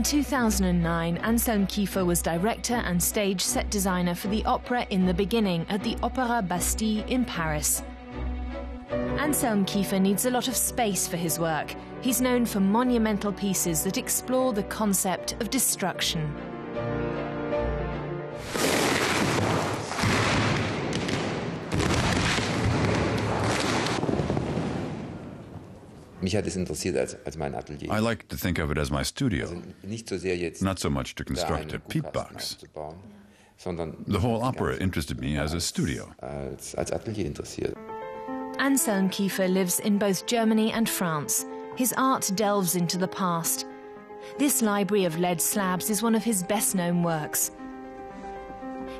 In 2009, Anselm Kiefer was director and stage set designer for the opera In the Beginning at the Opéra Bastille in Paris. Anselm Kiefer needs a lot of space for his work. He's known for monumental pieces that explore the concept of destruction. I like to think of it as my studio, not so much to construct a peat box. The whole opera interested me as a studio. Anselm Kiefer lives in both Germany and France. His art delves into the past. This library of lead slabs is one of his best-known works.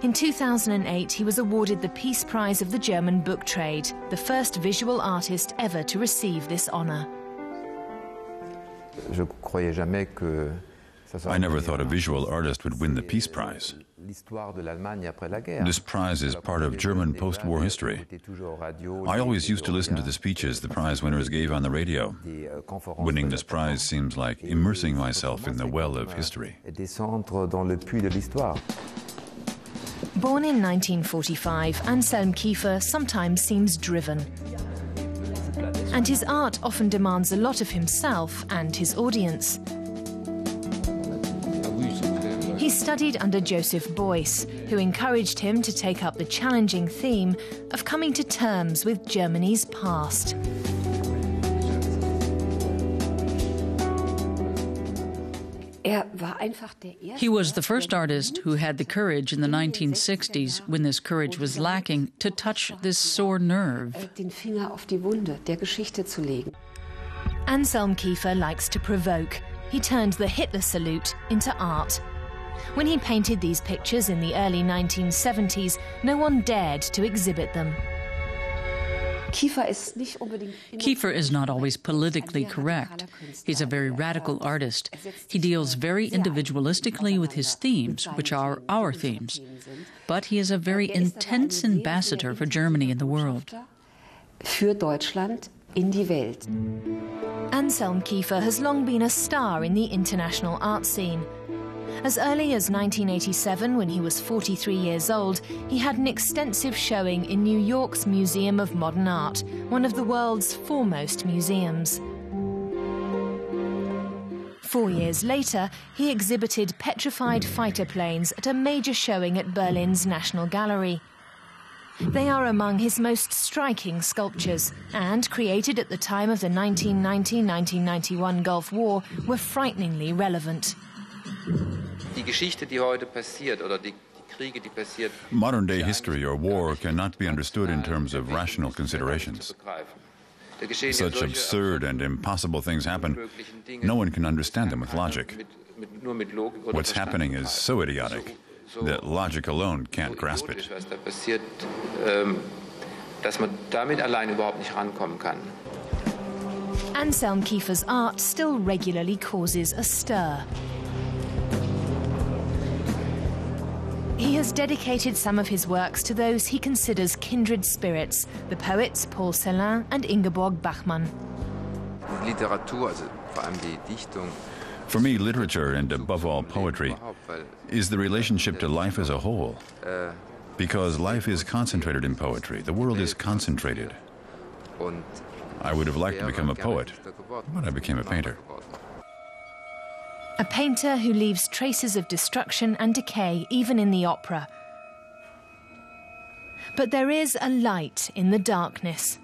In 2008, he was awarded the Peace Prize of the German book trade, the first visual artist ever to receive this honor. I never thought a visual artist would win the Peace Prize. This prize is part of German post-war history. I always used to listen to the speeches the prize winners gave on the radio. Winning this prize seems like immersing myself in the well of history. Born in 1945, Anselm Kiefer sometimes seems driven. And his art often demands a lot of himself and his audience. He studied under Joseph Beuys, who encouraged him to take up the challenging theme of coming to terms with Germany's past. He was the first artist who had the courage in the 1960s, when this courage was lacking, to touch this sore nerve. Anselm Kiefer likes to provoke. He turned the Hitler salute into art. When he painted these pictures in the early 1970s, no one dared to exhibit them. Kiefer is not always politically correct. He's a very radical artist. He deals very individualistically with his themes, which are our themes. But he is a very intense ambassador for Germany in the world. Anselm Kiefer has long been a star in the international art scene. As early as 1987, when he was 43 years old, he had an extensive showing in New York's Museum of Modern Art, one of the world's foremost museums. 4 years later, he exhibited petrified fighter planes at a major showing at Berlin's National Gallery. They are among his most striking sculptures, and, created at the time of the 1990-1991 Gulf War, were frighteningly relevant. Modern-day history or war cannot be understood in terms of rational considerations. Such absurd and impossible things happen, no one can understand them with logic. What's happening is so idiotic that logic alone can't grasp it. Anselm Kiefer's art still regularly causes a stir. He has dedicated some of his works to those he considers kindred spirits, the poets Paul Celan and Ingeborg Bachmann. For me, literature, and above all poetry, is the relationship to life as a whole. Because life is concentrated in poetry. The world is concentrated. I would have liked to become a poet, but I became a painter. A painter who leaves traces of destruction and decay even in the opera. But there is a light in the darkness.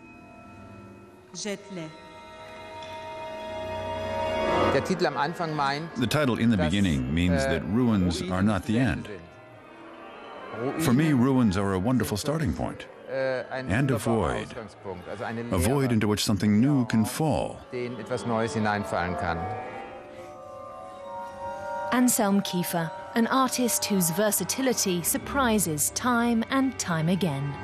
The title In the Beginning means that ruins are not the end. For me, ruins are a wonderful starting point. And a void into which something new can fall. Anselm Kiefer, an artist whose versatility surprises time and time again.